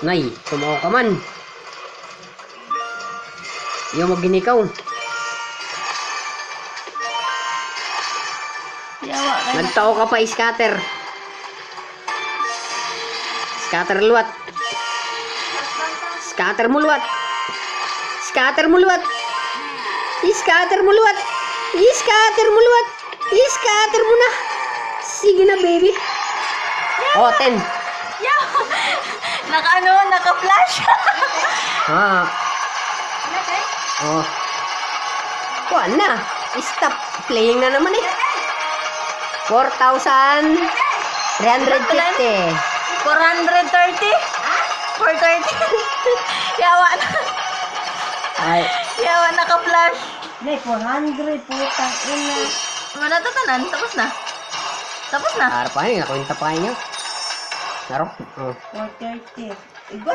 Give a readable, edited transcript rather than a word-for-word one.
Ngay, tumaw ka man. Yung maginikaw. Yawa kayo. Nagtao ka pa, scatter. Scatter luwat. Scatter mo luwat. Scatter mo luwat. I-scatter mo luwat. I-scatter mo luwat. I-scatter mo na. Sige na, baby. Oh, 10. Yawa. Naka-flash. Ah. Oh. Kuha na. Stop playing na naman eh. 4,350. 430? 430? Yawa na. Ay. Yawa, naka-flash. Nay, 400, putang ina. Wala tatanan. Tapos na. Tapos na. Harapahin, nakuwinta pa niyo. Naro. Oh. 430. Iba